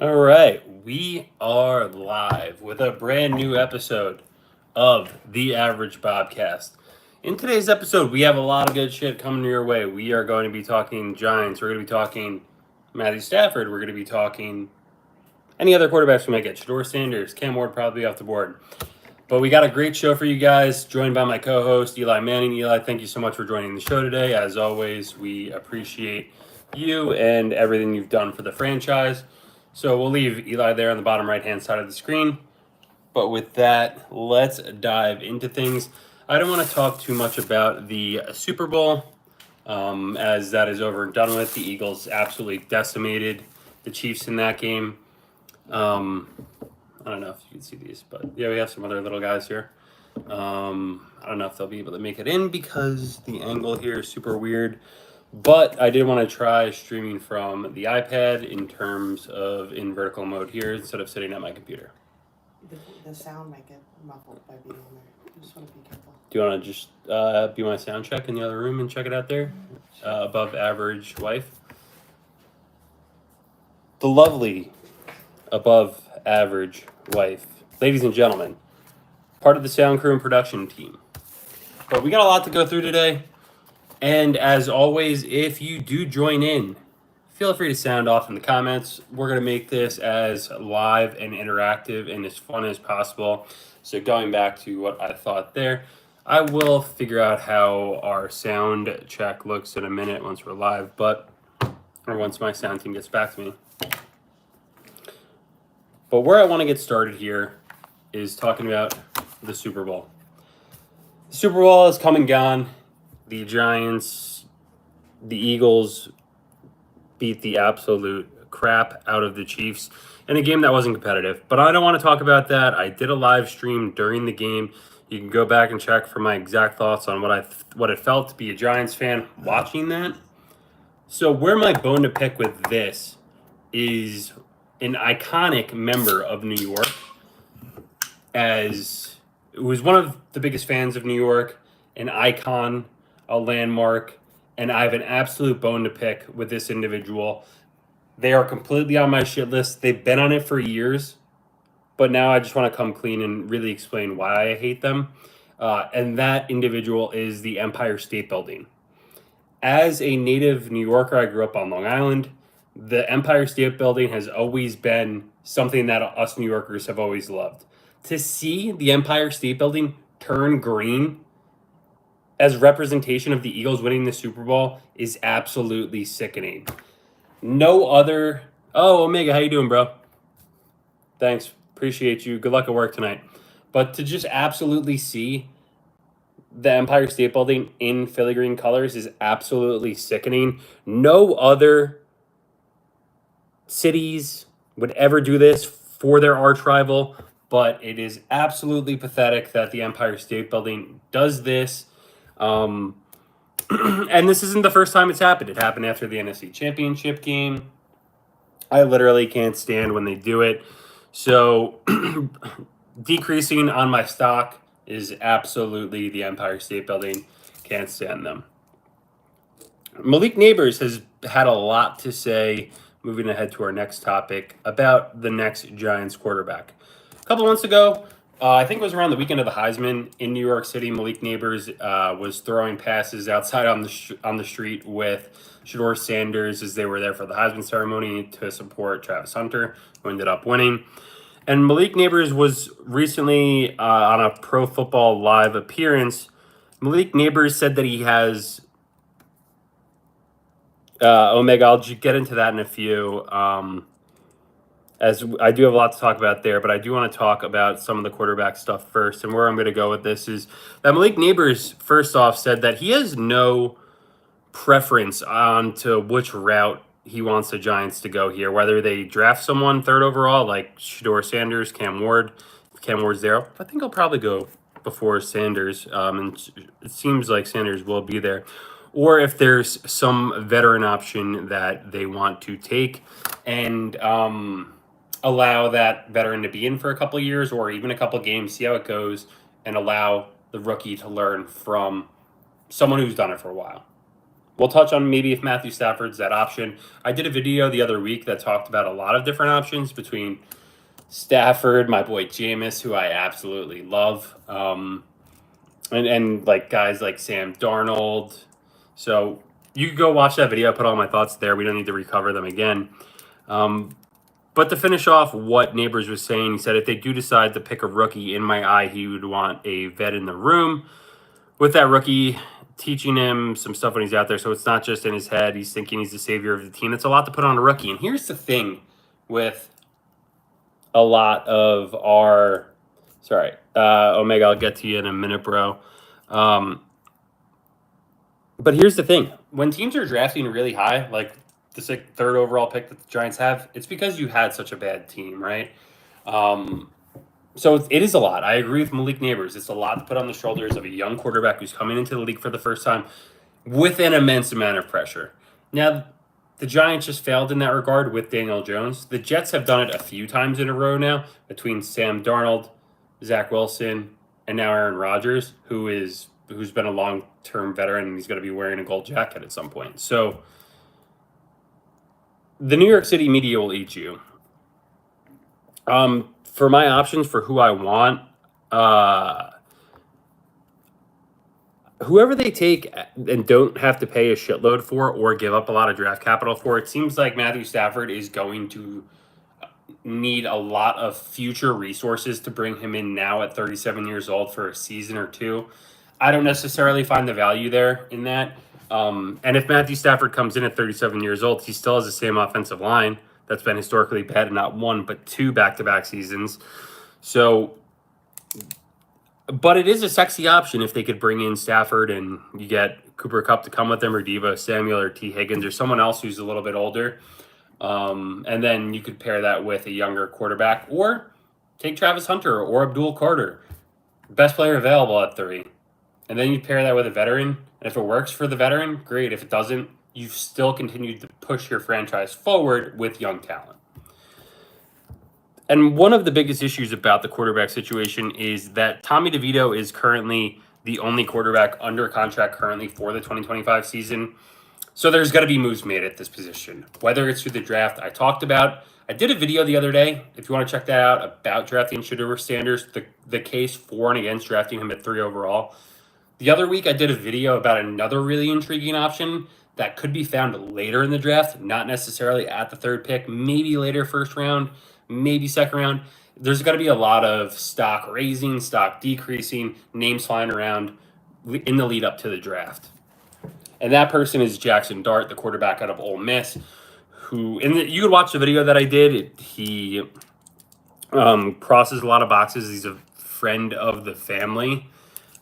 All right, we are live with a brand new episode of the Average Bobcast. In today's episode, we have a lot of good shit coming your way. We are going to be talking Giants. We're going to be talking Matthew Stafford. We're going to be talking any other quarterbacks we might get. Shedeur Sanders, Cam Ward probably off the board. But we got a great show for you guys, joined by my co-host, Eli Manning. Eli, thank you so much for joining the show today. As always, we appreciate you and everything you've done for the franchise. So we'll leave Eli there on the bottom right-hand side of the screen. But with that, let's dive into things. I don't want to talk too much about the Super Bowl, as that is over and done with. The Eagles absolutely decimated the Chiefs in that game. I don't know if you can see these, but yeah, we have some other little guys here. I don't know if they'll be able to make it in because the angle here is super weird. But I did want to try streaming from the iPad in vertical mode here instead of sitting at my computer. The sound might get muffled by being in there. You just want to be careful. Do you want to just be my sound check in the other room and check it out there? Above average wife. The lovely above average wife. Ladies and gentlemen, part of the sound crew and production team. But we got a lot to go through today. And as always, if you do join in, feel free to sound off in the comments. We're going to make this as live and interactive and as fun as possible. So going back to what I thought there, I will figure out how our sound check looks in a minute once we're live, or once my sound team gets back to me. But where I want to get started here is talking about the Super Bowl. The Super Bowl is come and gone. The Giants, the Eagles beat the absolute crap out of the Chiefs in a game that wasn't competitive. But I don't want to talk about that. I did a live stream during the game. You can go back and check for my exact thoughts on what it felt to be a Giants fan watching that. So where my bone to pick with this is an iconic member of New York, as it was one of the biggest fans of New York, an icon, a landmark, and I have an absolute bone to pick with this individual. They are completely on my shit list. They've been on it for years, but now I just want to come clean and really explain why I hate them. And that individual is the Empire State Building. As a native New Yorker, I grew up on Long Island. The Empire State Building has always been something that us New Yorkers have always loved. To see the Empire State Building turn green as representation of the Eagles winning the Super Bowl is absolutely sickening. No other... Oh, Omega, how you doing, bro? Thanks. Appreciate you. Good luck at work tonight. But to just absolutely see the Empire State Building in Philly green colors is absolutely sickening. No other cities would ever do this for their arch rival, but it is absolutely pathetic that the Empire State Building does this. And this isn't the first time it's happened. It happened after the NFC Championship game. I literally can't stand when they do it. So decreasing on my stock is absolutely the Empire State Building. Can't stand them. Malik Neighbors has had a lot to say, moving ahead to our next topic, about the next Giants quarterback. A couple months ago, I think it was around the weekend of the Heisman in New York City, Malik Neighbors was throwing passes outside on the street with Shedeur Sanders as they were there for the Heisman ceremony to support Travis Hunter, who ended up winning. And Malik Neighbors was recently on a Pro Football Live appearance. Malik Neighbors said that he has... Omega, I'll get into that in a few, as I do have a lot to talk about there, but I do want to talk about some of the quarterback stuff first. And where I'm going to go with this is that Malik Neighbors, first off, said that he has no preference on to which route he wants the Giants to go here, whether they draft someone third overall, like Shedeur Sanders, Cam Ward. If Cam Ward's there, I think he'll probably go before Sanders, and it seems like Sanders will be there. Or if there's some veteran option that they want to take and allow that veteran to be in for a couple of years or even a couple of games, see how it goes, and allow the rookie to learn from someone who's done it for a while. we'll touch on maybe if Matthew Stafford's that option. I did a video the other week that talked about a lot of different options between Stafford, my boy Jameis, who I absolutely love, and like guys like Sam Darnold. So you could go watch that video. I put all my thoughts there. We don't need to recover them again. But to finish off what Neighbors was saying, he said if they do decide to pick a rookie, in my eye, he would want a vet in the room with that rookie, teaching him some stuff when he's out there. So it's not just in his head. He's thinking he's the savior of the team. It's a lot to put on a rookie. And here's the thing with a lot of our... Sorry, Omega, I'll get to you in a minute, bro. But here's the thing. When teams are drafting really high, like the third overall pick that the Giants have, it's because you had such a bad team, right? So it is a lot. I agree with Malik Neighbors. It's a lot to put on the shoulders of a young quarterback who's coming into the league for the first time with an immense amount of pressure. Now, the Giants just failed in that regard with Daniel Jones. The Jets have done it a few times in a row now between Sam Darnold, Zach Wilson, and now Aaron Rodgers, who's been a long-term veteran, and he's going to be wearing a gold jacket at some point. So the New York City media will eat you. For my options for who I want, whoever they take and don't have to pay a shitload for or give up a lot of draft capital for, it seems like Matthew Stafford is going to need a lot of future resources to bring him in now at 37 years old for a season or two. I don't necessarily find the value there in that. And if Matthew Stafford comes in at 37 years old, he still has the same offensive line that's been historically bad in not one, but two back-to-back seasons. So, but it is a sexy option if they could bring in Stafford and you get Cooper Kupp to come with them, or Deebo Samuel, or T. Higgins, or someone else who's a little bit older. And then you could pair that with a younger quarterback, or take Travis Hunter or Abdul Carter, best player available at 3. And then you pair that with a veteran. And if it works for the veteran, great. If it doesn't, you've still continued to push your franchise forward with young talent. And one of the biggest issues about the quarterback situation is that Tommy DeVito is currently the only quarterback under contract currently for the 2025 season. So there's got to be moves made at this position, whether it's through the draft I talked about. I did a video the other day, if you want to check that out, about drafting Shedeur Sanders, the case for and against drafting him at 3 overall. The other week, I did a video about another really intriguing option that could be found later in the draft, not necessarily at the 3rd pick, maybe later first round, maybe second round. There's got to be a lot of stock raising, stock decreasing, names flying around in the lead up to the draft. And that person is Jackson Dart, the quarterback out of Ole Miss, who, you could watch the video that I did. He crosses a lot of boxes. He's a friend of the family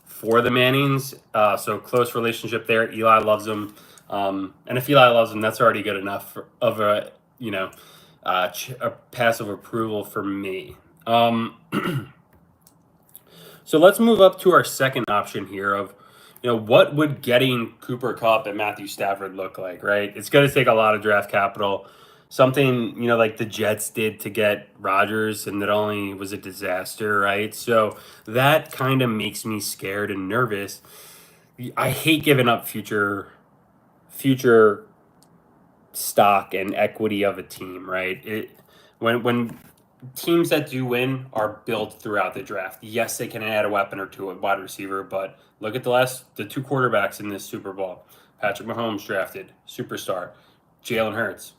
for the Mannings, so close relationship there. Eli loves him, and if Eli loves him, that's already good enough of a pass of approval for me. So let's move up to our second option here of, what would getting Cooper Kupp and Matthew Stafford look like, right? It's going to take a lot of draft capital. Something, like the Jets did to get Rodgers, and that only was a disaster, right? So that kind of makes me scared and nervous. I hate giving up future stock and equity of a team, right? When teams that do win are built throughout the draft. Yes, they can add a weapon or two at wide receiver, but look at the 2 quarterbacks in this Super Bowl. Patrick Mahomes drafted, superstar. Jalen Hurts,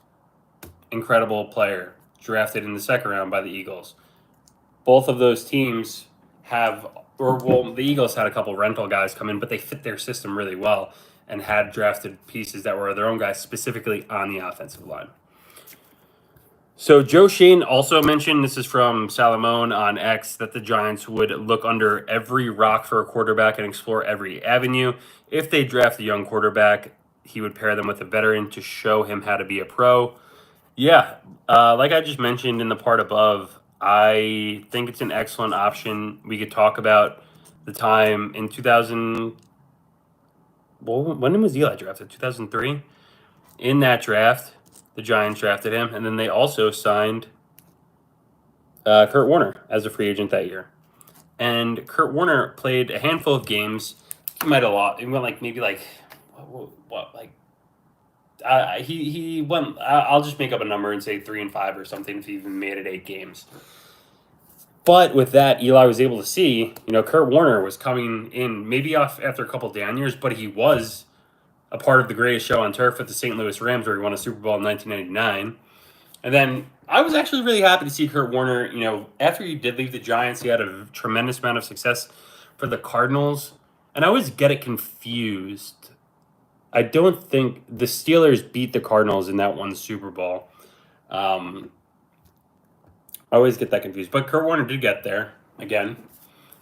incredible player, drafted in the 2nd round by the Eagles. Both of those teams the Eagles had a couple rental guys come in, but they fit their system really well and had drafted pieces that were their own guys specifically on the offensive line. So Joe Shane also mentioned, this is from Salomon on X, that the Giants would look under every rock for a quarterback and explore every avenue. If they draft a young quarterback, he would pair them with a veteran to show him how to be a pro. Yeah, like I just mentioned in the part above, I think it's an excellent option. We could talk about the time in 2000. Well, when was Eli drafted? 2003? In that draft, the Giants drafted him, and then they also signed Kurt Warner as a free agent that year. And Kurt Warner played a handful of games. He might have lost. He went maybe he went. I'll just make up a number and say 3-5 or something if he even made it 8 games. But with that, Eli was able to see, Kurt Warner was coming in maybe off after a couple down years, but he was a part of the greatest show on turf with the St. Louis Rams, where he won a Super Bowl in 1999. And then I was actually really happy to see Kurt Warner. After he did leave the Giants, he had a tremendous amount of success for the Cardinals. And I always get it confused. I don't think the Steelers beat the Cardinals in that one Super Bowl. I always get that confused. But Kurt Warner did get there again.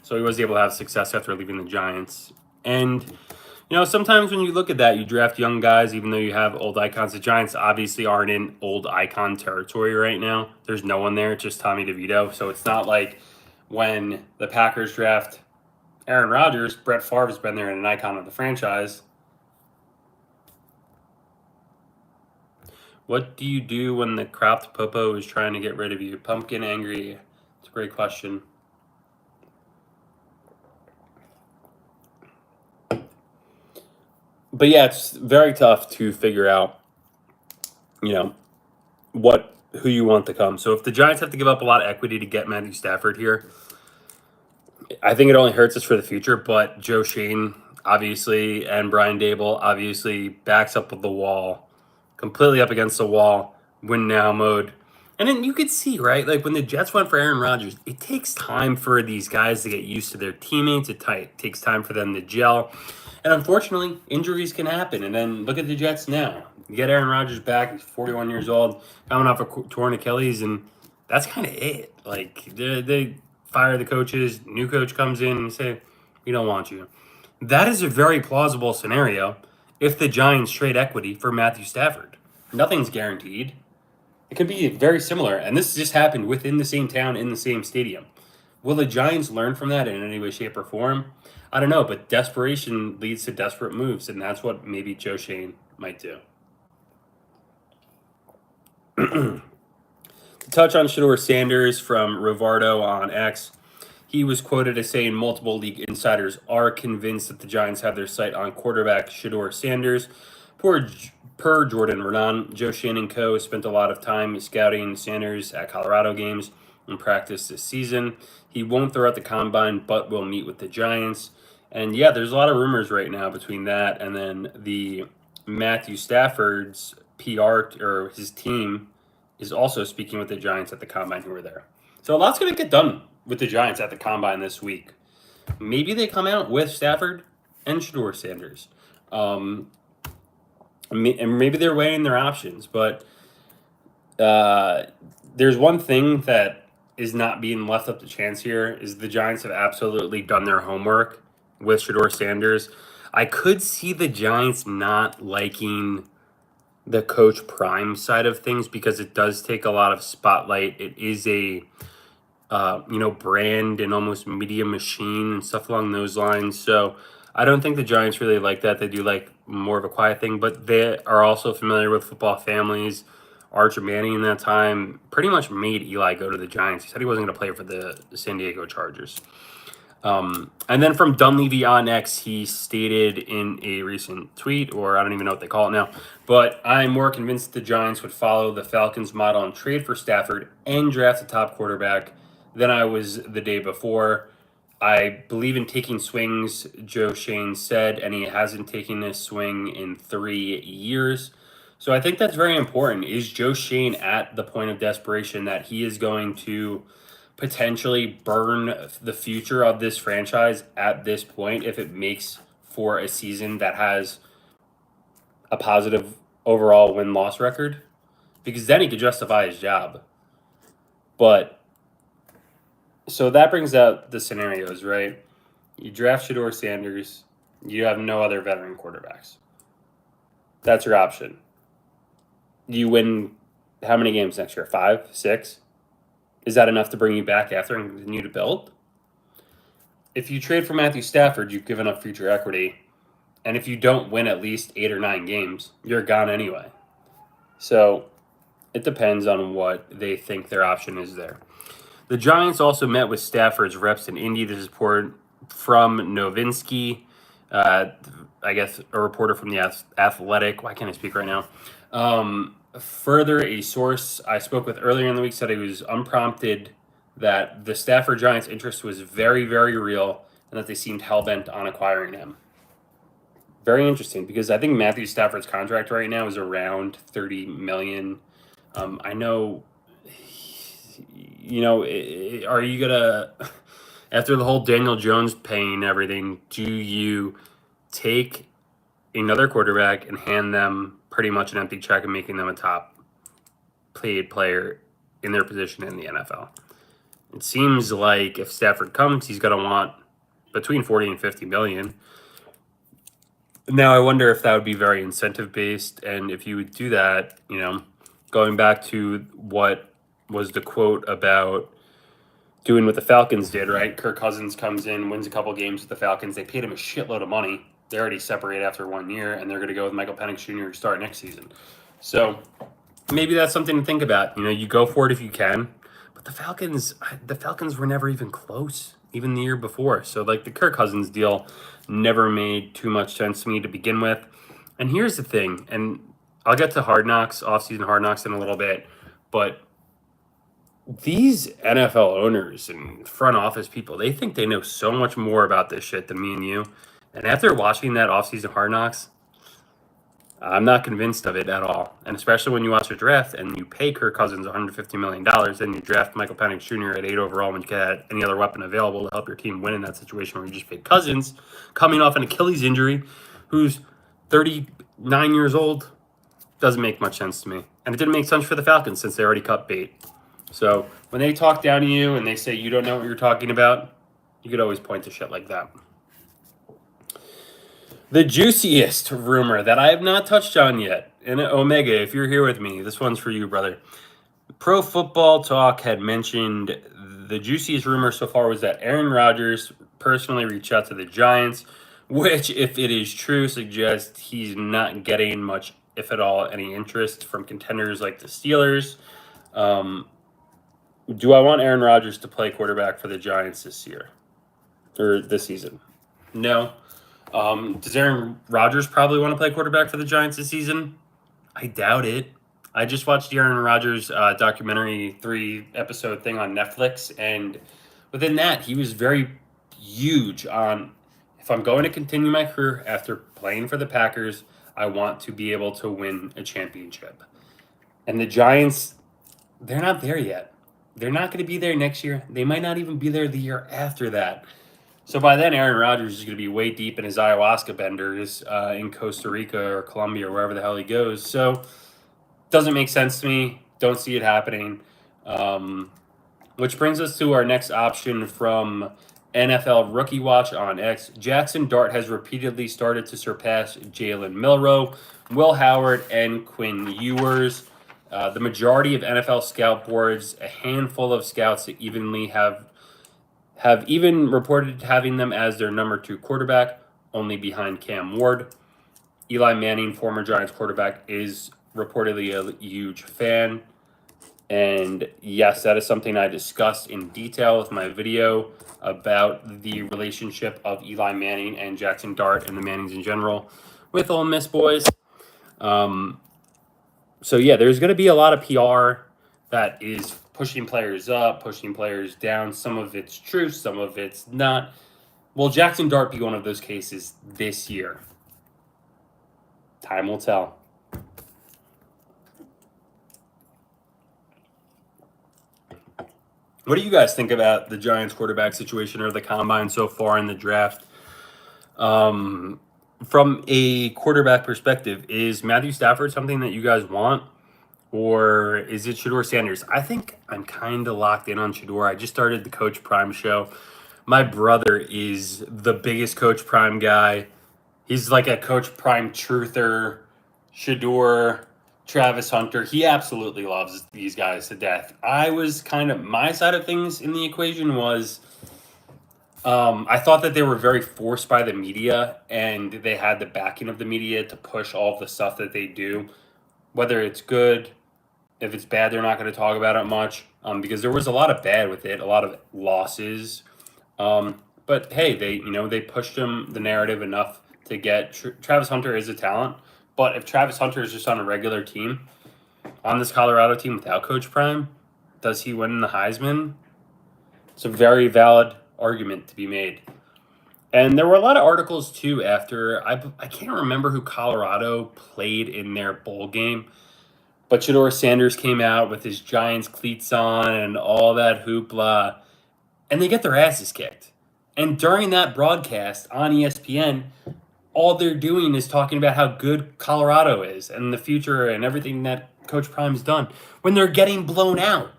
So he was able to have success after leaving the Giants. And, sometimes when you look at that, you draft young guys, even though you have old icons. The Giants obviously aren't in old icon territory right now. There's no one there, just Tommy DeVito. So it's not like when the Packers draft Aaron Rodgers, Brett Favre has been there and an icon of the franchise. What do you do when the cropped popo is trying to get rid of you? Pumpkin angry. It's a great question. But yeah, it's very tough to figure out, who you want to come. So if the Giants have to give up a lot of equity to get Matthew Stafford here, I think it only hurts us for the future. But Joe Shane, obviously, and Brian Dable, obviously, backs up with the wall, completely up against the wall, win now mode. And then you could see, right, like when the Jets went for Aaron Rodgers, it takes time for these guys to get used to their teammates. It takes time for them to gel. And unfortunately, injuries can happen. And then look at the Jets now. You get Aaron Rodgers back. He's 41 years old, coming off a torn Achilles, and that's kind of it. Like, they fire the coaches, new coach comes in and say, we don't want you. That is a very plausible scenario if the Giants trade equity for Matthew Stafford. Nothing's guaranteed. It could be very similar, and this just happened within the same town, in the same stadium. Will the Giants learn from that in any way, shape, or form? I don't know, but desperation leads to desperate moves, and that's what maybe Joe Shane might do. To touch on Shedeur Sanders from Rivardo on X, he was quoted as saying multiple league insiders are convinced that the Giants have their sight on quarterback Shedeur Sanders. Per Jordan Renan, Joe Shane and co. spent a lot of time scouting Sanders at Colorado games and practice this season. He won't throw out the combine, but will meet with the Giants. And yeah, there's a lot of rumors right now between that and then the Matthew Stafford's PR or his team is also speaking with the Giants at the combine who were there. So a lot's going to get done with the Giants at the combine this week. Maybe they come out with Stafford and Shedeur Sanders. And maybe they're weighing their options, but there's one thing that is not being left up to chance here is the Giants have absolutely done their homework with Shedeur Sanders. I could see the Giants not liking the Coach Prime side of things because it does take a lot of spotlight. It is a brand and almost media machine and stuff along those lines. So I don't think the Giants really like that. They do like more of a quiet thing, but they are also familiar with football families. Archer Manning in that time pretty much made Eli go to the Giants. He said he wasn't going to play for the San Diego Chargers. And then from Dunleavy on X, he stated in a recent tweet, or I don't even know what they call it now, but I'm more convinced the Giants would follow the Falcons model and trade for Stafford and draft a top quarterback than I was the day before. I believe in taking swings, Joe Shane said, and he hasn't taken this swing in 3 years. So I think that's very important. Is Joe Shane at the point of desperation that he is going to potentially burn the future of this franchise at this point if it makes for a season that has a positive overall win-loss record? Because then he could justify his job. But so that brings out the scenarios, right? You draft Shedeur Sanders. You have no other veteran quarterbacks. That's your option. You win how many games next year? 5, 6? Is that enough to bring you back after and continue to build? If you trade for Matthew Stafford, you've given up future equity. And if you don't win at least 8 or 9 games, you're gone anyway. So it depends on what they think their option is there. The Giants also met with Stafford's reps in Indy. This is reported from Novinsky. I guess a reporter from the Athletic. Why can't I speak right now? Further, a source I spoke with earlier in the week said it was unprompted that the Stafford Giants' interest was very, very real and that they seemed hell-bent on acquiring him. Very interesting, because I think Matthew Stafford's contract right now is around $30 million. I know, are you going to, after the whole Daniel Jones paying and everything, do you take another quarterback and hand them pretty much an empty check and making them a top paid player in their position in the NFL? It seems like if Stafford comes, he's going to want between 40 and 50 million. Now, I wonder if that would be very incentive based, and if you would do that, going back to what was the quote about doing what the Falcons did, right? Kirk Cousins comes in, wins a couple games with the Falcons. They paid him a shitload of money. They're already separated after 1 year, and they're going to go with Michael Penix Jr. to start next season. So maybe that's something to think about. You go for it if you can. But the Falcons were never even close, even the year before. So, the Kirk Cousins deal never made too much sense to me to begin with. And here's the thing, and I'll get to offseason Hard Knocks in a little bit, but these NFL owners and front office people, they think they know so much more about this shit than me and you. And after watching that offseason Hard Knocks, I'm not convinced of it at all. And especially when you watch a draft and you pay Kirk Cousins $150 million and you draft Michael Penix Jr. at 8 overall when you can have any other weapon available to help your team win in that situation where you just paid Cousins, coming off an Achilles injury, who's 39 years old, doesn't make much sense to me. And it didn't make sense for the Falcons since they already cut bait. So when they talk down to you and they say you don't know what you're talking about, you could always point to shit like that. The juiciest rumor that I have not touched on yet, and Omega, if you're here with me, this one's for you, brother. Pro Football Talk had mentioned the juiciest rumor so far was that Aaron Rodgers personally reached out to the Giants, which, if it is true, suggests he's not getting much, if at all, any interest from contenders like the Steelers. Do I want Aaron Rodgers to play quarterback for the Giants this year? Or this season? No. Does Aaron Rodgers probably want to play quarterback for the Giants this season? I doubt it. I just watched the Aaron Rodgers documentary 3-episode thing on Netflix, and within that, he was very huge on, if I'm going to continue my career after playing for the Packers, I want to be able to win a championship. And the Giants, they're not there yet. They're not going to be there next year. They might not even be there the year after that. So by then, Aaron Rodgers is going to be way deep in his ayahuasca benders in Costa Rica or Colombia or wherever the hell he goes. So doesn't make sense to me. Don't see it happening. Which brings us to our next option from NFL Rookie Watch on X. Jackson Dart has repeatedly started to surpass Jalen Milroe, Will Howard, and Quinn Ewers. The majority of NFL scout boards, a handful of scouts that evenly have even reported having them as their number 2 quarterback, only behind Cam Ward. Eli Manning, former Giants quarterback, is reportedly a huge fan. And yes, that is something I discussed in detail with my video about the relationship of Eli Manning and Jackson Dart and the Mannings in general with Ole Miss boys. So yeah, there's going to be a lot of PR that is pushing players up, pushing players down. Some of it's true, some of it's not. Will Jackson Dart be one of those cases this year? Time will tell. What do you guys think about the Giants quarterback situation or the combine so far in the draft? From a quarterback perspective, is Matthew Stafford something that you guys want? Or is it Shedeur Sanders? I think I'm kind of locked in on Shedeur. I just started the Coach Prime show. My brother is the biggest Coach Prime guy. He's like a Coach Prime truther. Shedeur, Travis Hunter. He absolutely loves these guys to death. I was my side of things in the equation was I thought that they were very forced by the media, and they had the backing of the media to push all of the stuff that they do. Whether it's good, if it's bad, they're not going to talk about it much because there was a lot of bad with it, a lot of losses. But hey, they pushed the narrative enough to get Travis Hunter is a talent, but if Travis Hunter is just on a regular team, on this Colorado team without Coach Prime, does he win the Heisman? It's a very valid argument to be made. And there were a lot of articles too after I can't remember who Colorado played in their bowl game, but Shedeur Sanders came out with his Giants cleats on and all that hoopla, and they get their asses kicked. And during that broadcast on ESPN, all they're doing is talking about how good Colorado is and the future and everything that Coach Prime's done when they're getting blown out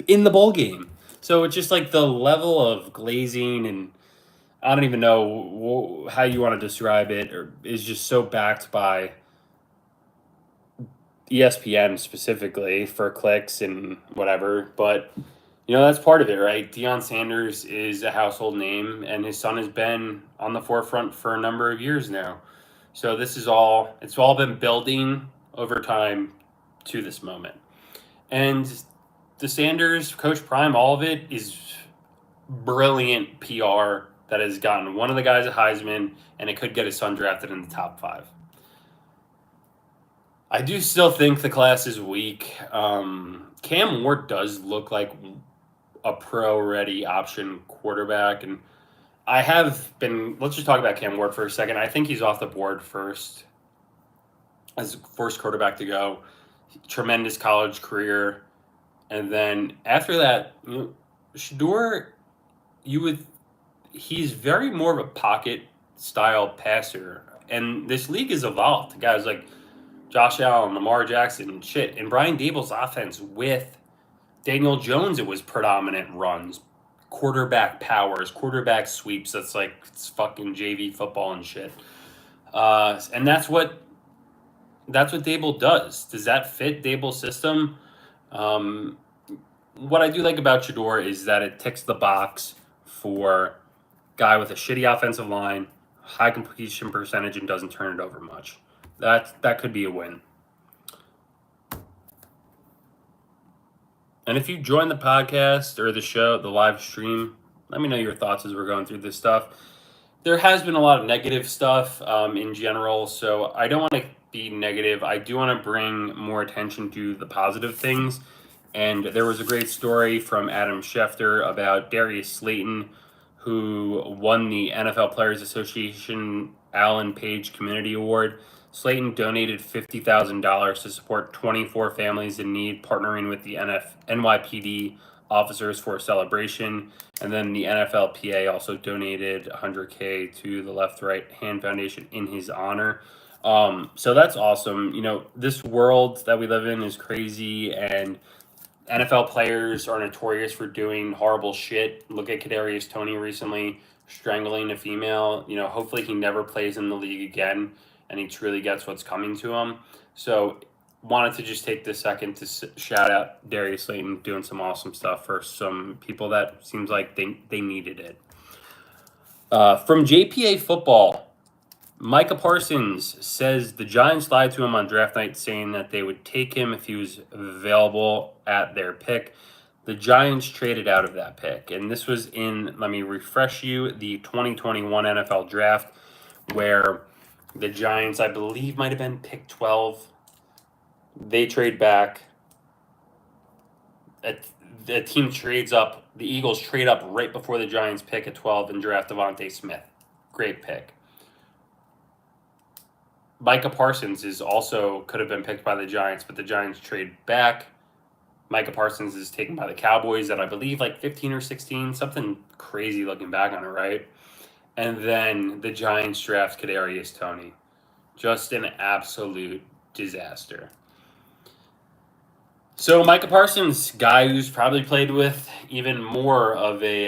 in the bowl game. So it's just like the level of glazing, and I don't even know how you want to describe it, or is just so backed by ESPN specifically for clicks and whatever. But that's part of it, right? Deion Sanders is a household name, and his son has been on the forefront for a number of years now. So it's all been building over time to this moment. And the Sanders, Coach Prime, all of it is brilliant PR that has gotten one of the guys a Heisman, and it could get his son drafted in the top 5. I do still think the class is weak. Cam Ward does look like a pro-ready option quarterback, and let's just talk about Cam Ward for a second. I think he's off the board first as first quarterback to go. Tremendous college career. And then after that, Shedeur, he's very more of a pocket style passer. And this league has evolved. Guys like Josh Allen, Lamar Jackson, and Brian Daboll's offense with Daniel Jones, it was predominant runs, quarterback powers, quarterback sweeps. That's like it's fucking JV football and shit. And that's what Daboll does. Does that fit Daboll's system? What I do like about Shedeur is that it ticks the box for guy with a shitty offensive line, high completion percentage, and doesn't turn it over much. That could be a win. And if you join the podcast or the show, the live stream, let me know your thoughts as we're going through this stuff. There has been a lot of negative stuff in general, so I don't want to be negative. I do want to bring more attention to the positive things. And there was a great story from Adam Schefter about Darius Slayton, who won the NFL Players Association Allen Page Community Award. Slayton donated $50,000 to support 24 families in need, partnering with the NYPD officers for a celebration. And then the NFLPA also donated $100K to the Left Right Hand Foundation in his honor. So that's awesome. This world that we live in is crazy, and NFL players are notorious for doing horrible shit. Look at Kadarius Toney recently strangling a female. Hopefully he never plays in the league again, and he truly gets what's coming to him. So wanted to just take this second to shout out Darius Slayton doing some awesome stuff for some people that seems like they needed it. From JPA Football, Micah Parsons says the Giants lied to him on draft night, saying that they would take him if he was available at their pick. The Giants traded out of that pick. And this was let me refresh you, the 2021 NFL draft, where the Giants, I believe, might have been pick 12. They trade back. The team trades up. The Eagles trade up right before the Giants pick at 12 and draft Devontae Smith. Great pick. Micah Parsons could have been picked by the Giants, but the Giants trade back. Micah Parsons is taken by the Cowboys at, I believe, like 15 or 16, something crazy looking back on it, right? And then the Giants draft Kadarius Toney. Just an absolute disaster. So Micah Parsons, guy who's probably played with even more of a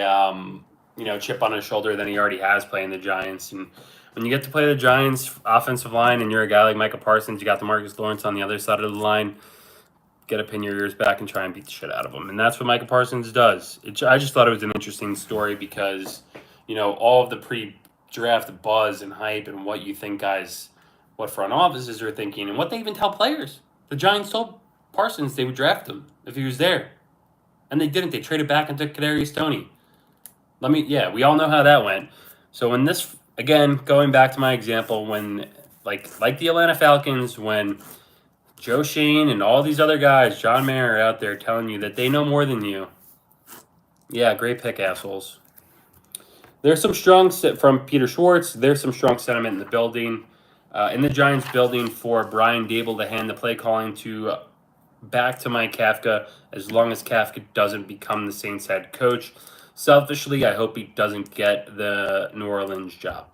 chip on his shoulder than he already has playing the Giants. And when you get to play the Giants offensive line and you're a guy like Micah Parsons, you got DeMarcus Lawrence on the other side of the line, get to pin your ears back and try and beat the shit out of him. And that's what Micah Parsons does. I just thought it was an interesting story because, all of the pre-draft buzz and hype and what you think what front offices are thinking and what they even tell players. The Giants told Parsons they would draft him if he was there. And they didn't. They traded back and took Kadarius Toney. We all know how that went. So in this again, going back to my example, when like the Atlanta Falcons, when Joe Shane and all these other guys, John Mayer, are out there telling you that they know more than you. Yeah, great pick, assholes. There's some strong from Peter Schwartz. There's some strong sentiment in the building, in the Giants building, for Brian Dable to hand the play calling to back to Mike Kafka, as long as Kafka doesn't become the Saints head coach. Selfishly, I hope he doesn't get the New Orleans job.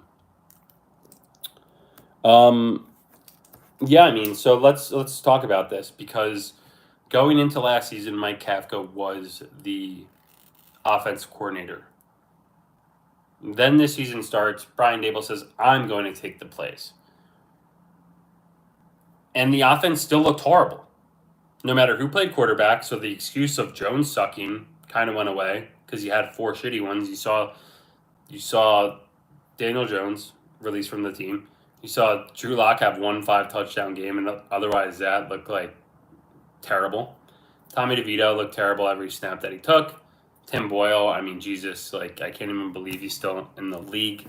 Yeah, I mean, so let's talk about this, because going into last season, Mike Kafka was the offense coordinator. Then this season starts, Brian Dable says, I'm going to take the plays. And the offense still looked horrible, no matter who played quarterback. So the excuse of Jones sucking kind of went away, because you had 4 shitty ones. You saw Daniel Jones released from the team. You saw Drew Lock have 1 5-touchdown game, and otherwise that looked like terrible. Tommy DeVito looked terrible every snap that he took. Tim Boyle, I mean, Jesus, like, I can't even believe he's still in the league.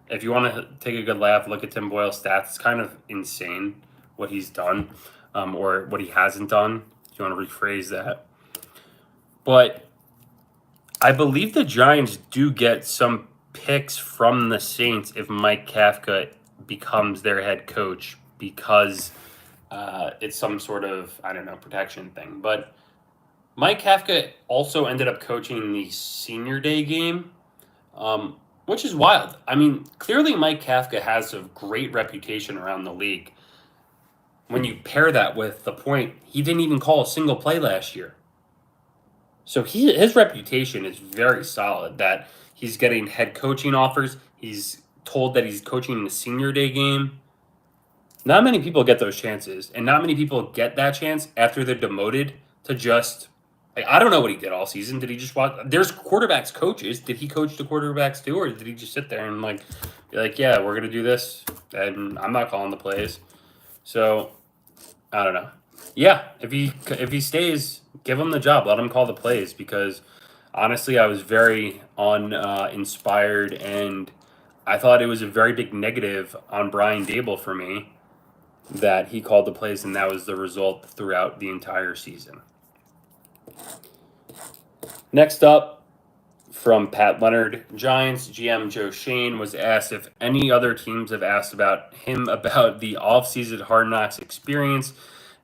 If you want to take a good laugh, look at Tim Boyle's stats. It's kind of insane what he's done, or what he hasn't done, if you want to rephrase that. But I believe the Giants do get some picks from the Saints if Mike Kafka becomes their head coach, because it's some sort of, I don't know, protection thing. But Mike Kafka also ended up coaching the senior day game, which is wild. I mean, clearly Mike Kafka has a great reputation around the league. When you pair that with the point, he didn't even call a single play last year. So his reputation is very solid, that he's getting head coaching offers. He's told that he's coaching the senior day game. Not many people get those chances, and not many people get that chance after they're demoted to just... Like, I don't know what he did all season. Did he just watch? There's quarterbacks coaches. Did he coach the quarterbacks too, or did he just sit there and be like, yeah, we're gonna do this, and I'm not calling the plays? So I don't know. Yeah, if he stays, give him the job. Let him call the plays, because honestly, I was very uninspired, and I thought it was a very big negative on Brian Dable for me that he called the plays, and that was the result throughout the entire season. Next up, from Pat Leonard, Giants GM Joe Shane was asked if any other teams have asked about the offseason Hard Knocks experience,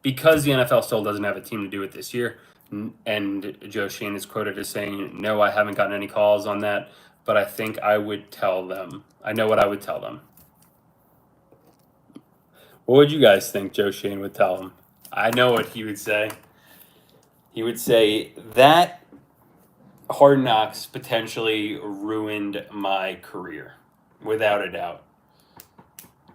because the NFL still doesn't have a team to do it this year. And Joe Shane is quoted as saying, no, I haven't gotten any calls on that, but I think I would tell them. I know what I would tell them. What would you guys think Joe Shane would tell them? I know what he would say. He would say that Hard Knocks potentially ruined my career, without a doubt.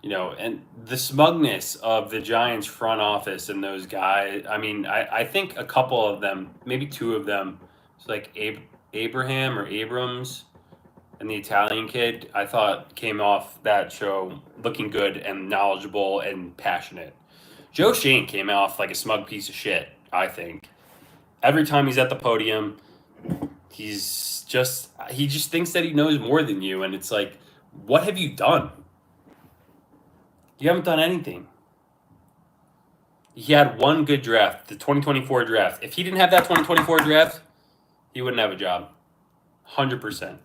You know, and the smugness of the Giants front office and those guys. I mean, I think a couple of them, maybe 2 of them, it's like Abraham or Abrams and the Italian kid, I thought came off that show looking good and knowledgeable and passionate. Joe Shane came off like a smug piece of shit, I think. Every time he's at the podium, he just thinks that he knows more than you, and it's like, what have you done? You haven't done anything. He had 1 good draft, the 2024 draft. If he didn't have that 2024 draft, he wouldn't have a job. 100%.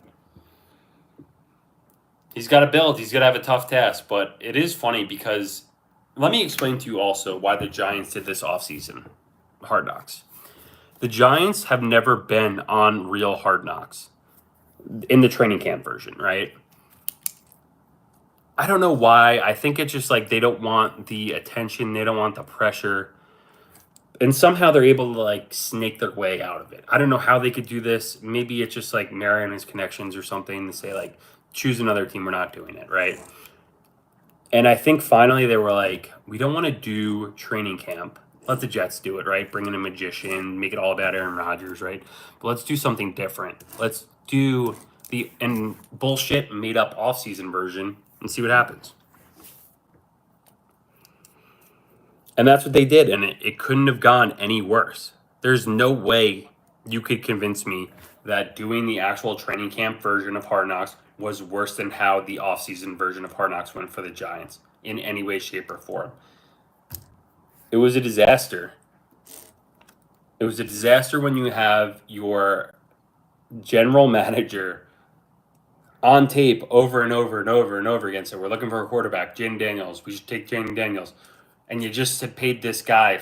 He's got to build. He's going to have a tough task. But it is funny, because let me explain to you also why the Giants did this offseason. Hard Knocks. The Giants have never been on real Hard Knocks in the training camp version, right? I don't know why. I think it's just like they don't want the attention. They don't want the pressure. And somehow they're able to snake their way out of it. I don't know how they could do this. Maybe it's just like Mariana's connections or something to say choose another team. We're not doing it, right? And I think finally they were like, we don't want to do training camp. Let the Jets do it, right? Bring in a magician, make it all about Aaron Rodgers, right? But let's do something different. Let's do the bullshit made up offseason version and see what happens. And that's what they did, and it couldn't have gone any worse. There's no way you could convince me that doing the actual training camp version of Hard Knocks was worse than how the offseason version of Hard Knocks went for the Giants in any way, shape, or form. It was a disaster. It was a disaster when you have your general manager on tape over and over and over and over again. So we're looking for a quarterback, Jaden Daniels. We should take Jaden Daniels. And you just paid this guy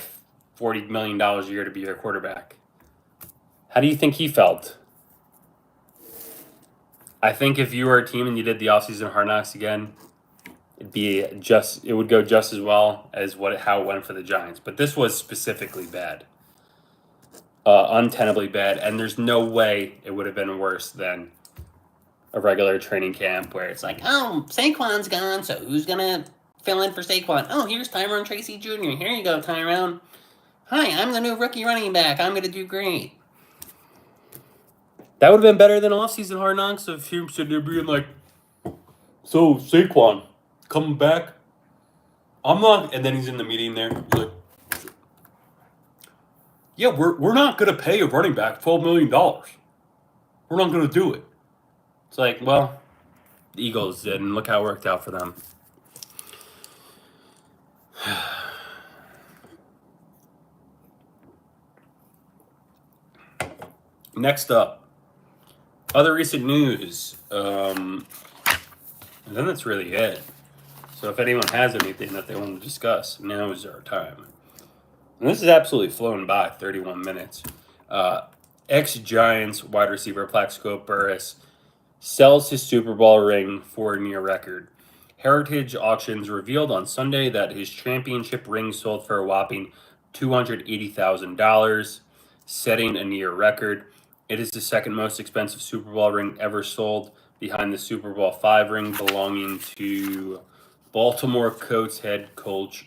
$40 million a year to be your quarterback. How do you think he felt? I think if you were a team and you did the offseason Hard Knocks again, it would go just as well as how it went for the Giants. But this was specifically bad. Untenably bad. And there's no way it would have been worse than a regular training camp where it's like, oh, Saquon's gone, so who's going to fill in for Saquon? Oh, here's Tyrone Tracy Jr. Here you go, Tyrone. Hi, I'm the new rookie running back. I'm going to do great. That would have been better than offseason Hard Knocks of him sitting there being like, so Saquon, coming back? I'm not. And then he's in the meeting there. He's like, yeah, we're not going to pay a running back $12 million. We're not going to do it. It's like, well, the Eagles did, and look how it worked out for them. Next up, other recent news. And then that's really it. So if anyone has anything that they want to discuss, now is our time. And this is absolutely flown by, 31 minutes. Ex-Giants wide receiver Plaxico Burress sells his Super Bowl ring for a near record. Heritage Auctions revealed on Sunday that his championship ring sold for a whopping $280,000, setting a near record. It is the second most expensive Super Bowl ring ever sold, behind the Super Bowl V ring belonging to Baltimore Colts head coach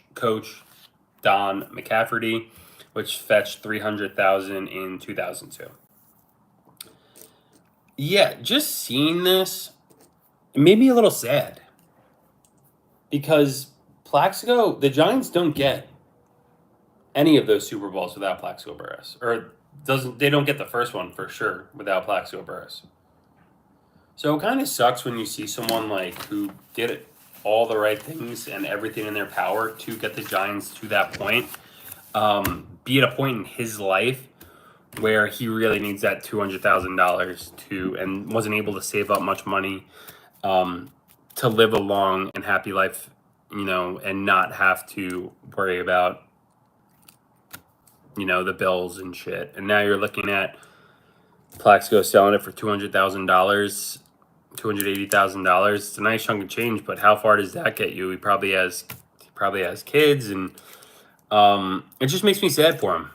Don McCafferty, which fetched $300,000 in 2002. Yeah, just seeing this, it made me a little sad. Because Plaxico, the Giants don't get any of those Super Bowls without Plaxico Burress. They don't get the first one for sure without Plaxico Burress. So it kind of sucks when you see someone like who did all the right things and everything in their power to get the Giants to that point. Be at a point in his life where he really needs that $200,000 and wasn't able to save up much money to live a long and happy life, and not have to worry about, the bills and shit. And now you're looking at Plaxico selling it for $200,000, $280,000. It's a nice chunk of change, but how far does that get you? He probably has kids, and it just makes me sad for him,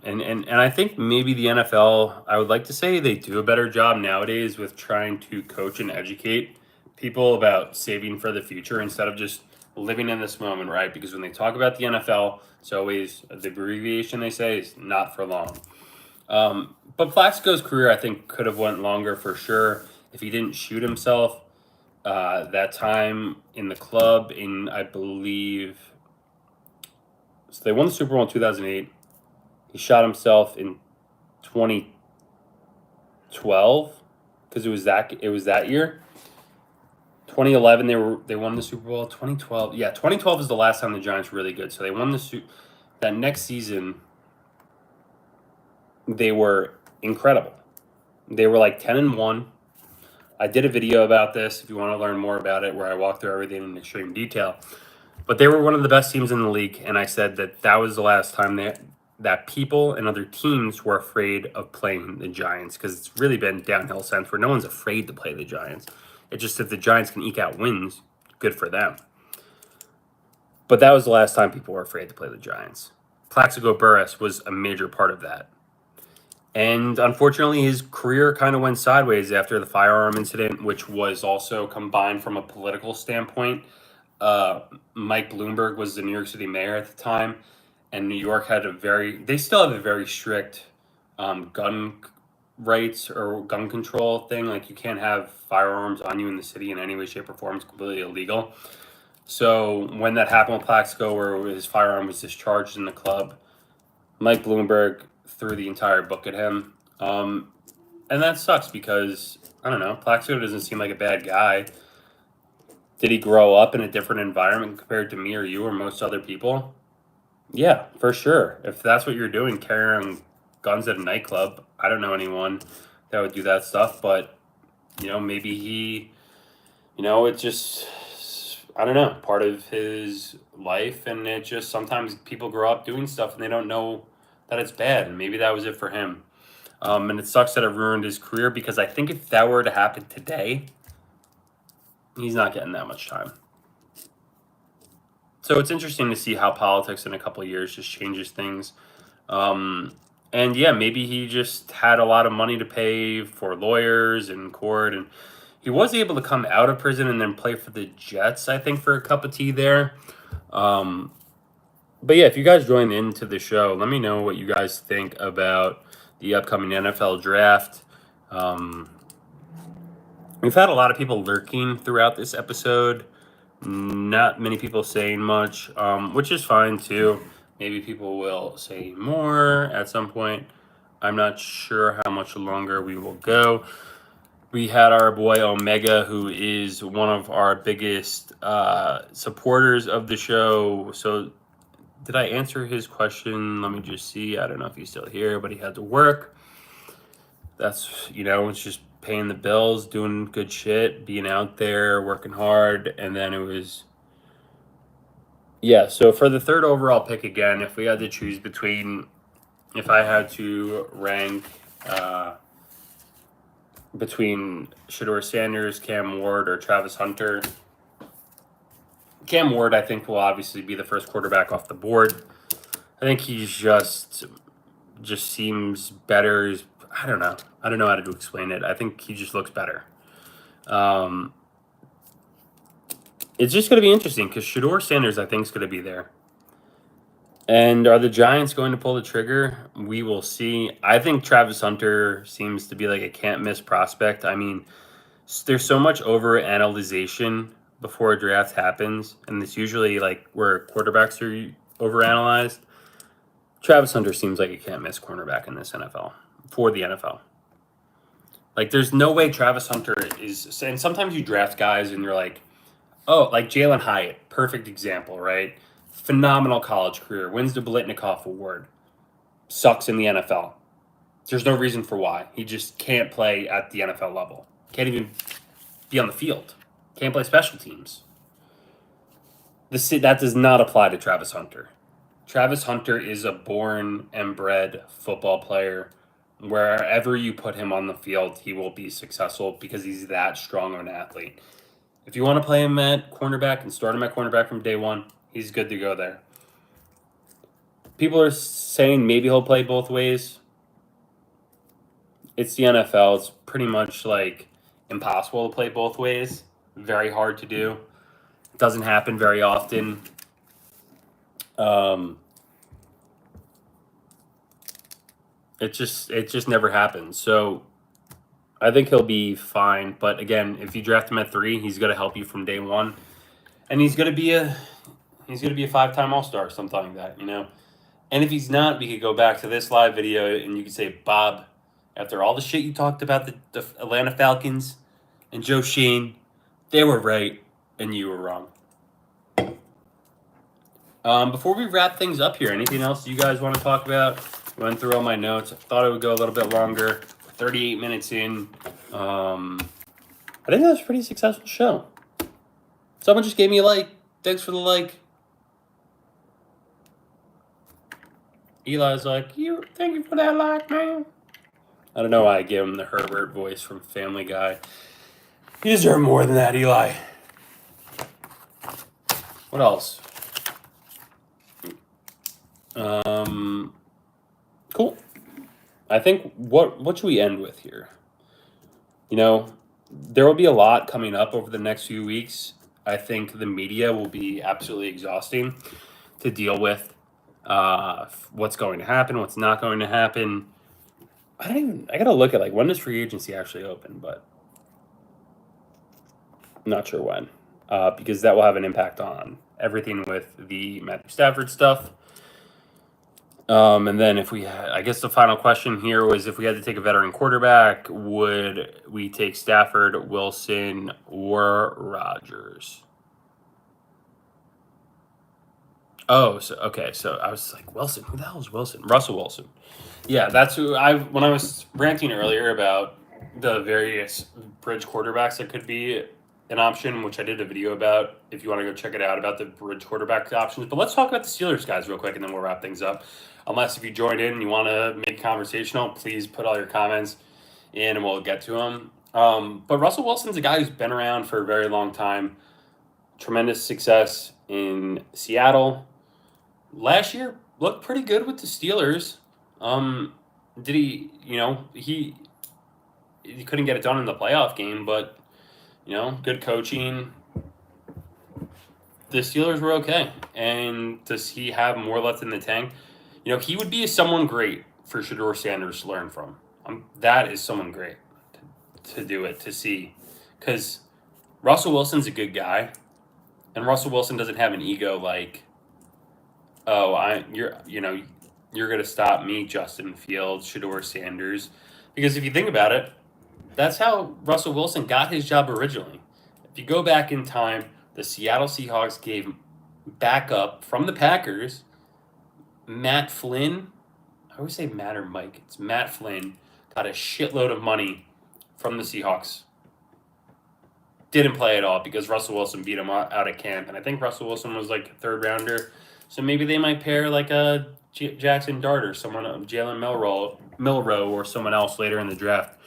and I think maybe the NFL, I would like to say they do a better job nowadays with trying to coach and educate people about saving for the future instead of just living in this moment, right? Because when they talk about the NFL, it's always the abbreviation they say is not for long. But Plaxico's career, I think, could have went longer for sure if he didn't shoot himself that time in the club in, I believe. So they won the Super Bowl in 2008. He shot himself in 2012 because it was that year. 2011 they won the Super Bowl. 2012, yeah, 2012 is the last time the Giants were really good. So they won that next season. They were incredible. They were like 10-1. I did a video about this if you want to learn more about it, where I walk through everything in extreme detail. But they were one of the best teams in the league, and I said that was the last time that people and other teams were afraid of playing the Giants, because it's really been downhill since, where no one's afraid to play the Giants. It's just if the Giants can eke out wins, good for them. But that was the last time people were afraid to play the Giants. Plaxico Burress was a major part of that. And unfortunately, his career kind of went sideways after the firearm incident, which was also combined from a political standpoint. Mike Bloomberg was the New York City mayor at the time, and New York had they still have a very strict gun rights or gun control thing. Like, you can't have firearms on you in the city in any way, shape, or form. It's completely illegal. So when that happened with Plaxico, where his firearm was discharged in the club, Mike Bloomberg threw the entire book at him. And And that sucks because, I don't know, Plaxico doesn't seem like a bad guy. Did he grow up in a different environment compared to me or you or most other people? Yeah, for sure. If that's what you're doing, carrying guns at a nightclub, I don't know anyone that would do that stuff, but, maybe he, it's just, I don't know, part of his life, and it just, sometimes people grow up doing stuff and they don't know that it's bad, and maybe that was it for him. And it sucks that it ruined his career, because I think if that were to happen today, he's not getting that much time. So it's interesting to see how politics in a couple of years just changes things. And yeah, maybe he just had a lot of money to pay for lawyers and court, and he was able to come out of prison and then play for the Jets, I think, for a cup of tea there. But yeah, if you guys join into the show, let me know what you guys think about the upcoming NFL draft. We've had a lot of people lurking throughout this episode. Not many people saying much, which is fine too. Maybe people will say more at some point. I'm not sure how much longer we will go. We had our boy Omega, who is one of our biggest supporters of the show. So did I answer his question? Let me just see. I don't know if he's still here, but he had to work. That's, it's just paying the bills, doing good shit, being out there, working hard. And then it was, yeah. So for the third overall pick again, if we had to choose between, if I had to rank between Shedeur Sanders, Cam Ward, or Travis Hunter, Cam Ward, I think, will obviously be the first quarterback off the board. I think he's just seems better. I don't know how to explain it. I think he just looks better. It's just going to be interesting because Shedeur Sanders, I think, is going to be there. And are the Giants going to pull the trigger? We will see. I think Travis Hunter seems to be like a can't-miss prospect. I mean, there's so much overanalyzation before a draft happens, and it's usually like where quarterbacks are overanalyzed. Travis Hunter seems like a can't-miss cornerback in this NFL, for the NFL. Like, there's no way Travis Hunter is... And sometimes you draft guys and you're like, oh, like Jalen Hyatt, perfect example, right? Phenomenal college career, wins the Biletnikoff Award, sucks in the NFL. There's no reason for why. He just can't play at the NFL level. Can't even be on the field. Can't play special teams. That does not apply to Travis Hunter. Travis Hunter is a born and bred football player. Wherever you put him on the field, he will be successful because he's that strong of an athlete. If you want to play him at cornerback and start him at cornerback from day one, he's good to go there. People are saying maybe he'll play both ways. It's the NFL. It's pretty much like impossible to play both ways. Very hard to do. It doesn't happen very often. It just never happens. So I think he'll be fine. But again, if you draft him at 3, he's going to help you from day one, and he's going to be a 5-time All-Star, something like that, And if he's not, we could go back to this live video and you could say, Bob, after all the shit you talked about the Atlanta Falcons and Joe Sheen, they were right and you were wrong. Before we wrap things up here, anything else you guys want to talk about? Went through all my notes. I thought it would go a little bit longer. 38 minutes in. I think that was a pretty successful show. Someone just gave me a like. Thanks for the like. Eli's like, thank you for that like, man. I don't know why I gave him the Herbert voice from Family Guy. You deserve more than that, Eli. What else? Cool. I think what should we end with here? There will be a lot coming up over the next few weeks. I think the media will be absolutely exhausting to deal with. What's going to happen, what's not going to happen. I gotta look at when does free agency actually open, but I'm not sure when. Because that will have an impact on everything with the Matthew Stafford stuff. And then I guess the final question here was if we had to take a veteran quarterback, would we take Stafford, Wilson, or Rodgers? Oh, so okay. So I was like, Wilson. Who the hell is Wilson? Russell Wilson. Yeah, that's who when I was ranting earlier about the various bridge quarterbacks that could be an option, which I did a video about. If you want to go check it out about the bridge quarterback options, but let's talk about the Steelers guys real quick, and then we'll wrap things up. Unless if you joined in and you want to make it conversational, please put all your comments in, and we'll get to them. But Russell Wilson's a guy who's been around for a very long time. Tremendous success in Seattle. Last year looked pretty good with the Steelers. Did he? He couldn't get it done in the playoff game, but good coaching. The Steelers were okay, and does he have more left in the tank? He would be someone great for Shedeur Sanders to learn from. That is someone great to do it, to see, because Russell Wilson's a good guy, and Russell Wilson doesn't have an ego like, oh, you're gonna stop me, Justin Fields, Shedeur Sanders, because if you think about it, that's how Russell Wilson got his job originally. If you go back in time, the Seattle Seahawks gave backup from the Packers, Matt Flynn. I always say Matt or Mike. It's Matt Flynn. Got a shitload of money from the Seahawks. Didn't play at all because Russell Wilson beat him out of camp. And I think Russell Wilson was like a third rounder. So maybe they might pair like a Jackson Dart or someone, Jalen Milroe or someone else later in the draft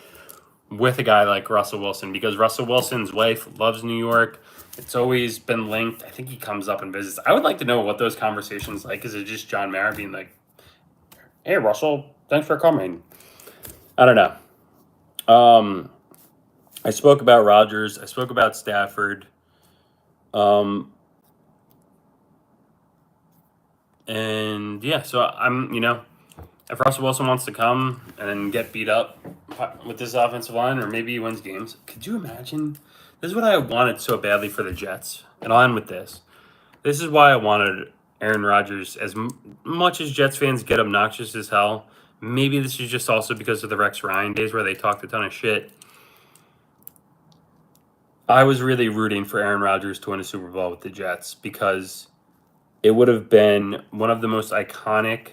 with a guy like Russell Wilson, because Russell Wilson's wife loves New York. It's always been linked. I think he comes up and visits. I would like to know what those conversations like. Is it just John Mara being like, hey, Russell, thanks for coming? I don't know. I spoke about Rodgers. I spoke about Stafford. And yeah, so I'm, if Russell Wilson wants to come and get beat up with this offensive line, or maybe he wins games, could you imagine? This is what I wanted so badly for the Jets. And I'll end with this. This is why I wanted Aaron Rodgers. As much as Jets fans get obnoxious as hell, maybe this is just also because of the Rex Ryan days where they talked a ton of shit. I was really rooting for Aaron Rodgers to win a Super Bowl with the Jets because it would have been one of the most iconic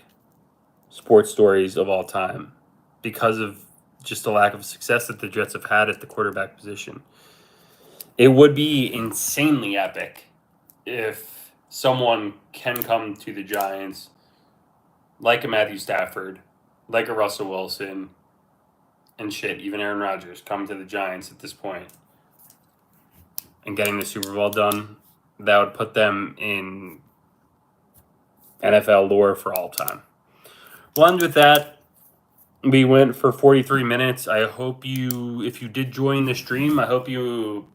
sports stories of all time because of just the lack of success that the Jets have had at the quarterback position. It would be insanely epic if someone can come to the Giants like a Matthew Stafford, like a Russell Wilson, and shit, even Aaron Rodgers come to the Giants at this point and getting the Super Bowl done. That would put them in NFL lore for all time. We'll end with that. We went for 43 minutes. I hope if you did join the stream, I hope you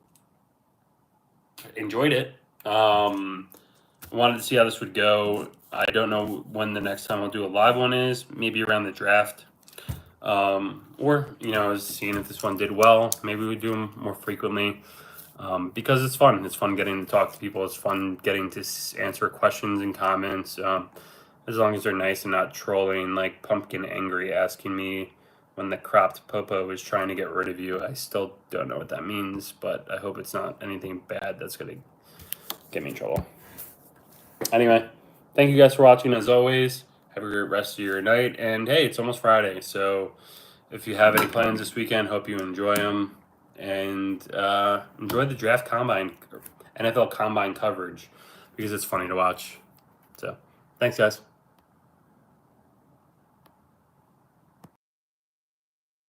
enjoyed it. Wanted to see how this would go. I don't know when the next time I'll do a live one is. Maybe around the draft. Or, I was seeing if this one did well. Maybe we do them more frequently. Because it's fun. It's fun getting to talk to people. It's fun getting to answer questions and comments. As long as they're nice and not trolling like Pumpkin Angry asking me when the cropped popo is trying to get rid of you. I still don't know what that means, but I hope it's not anything bad that's going to get me in trouble. Anyway, thank you guys for watching as always. Have a great rest of your night. And hey, it's almost Friday, so if you have any plans this weekend, hope you enjoy them. And enjoy the draft combine, NFL combine coverage, because it's funny to watch. So, thanks, guys.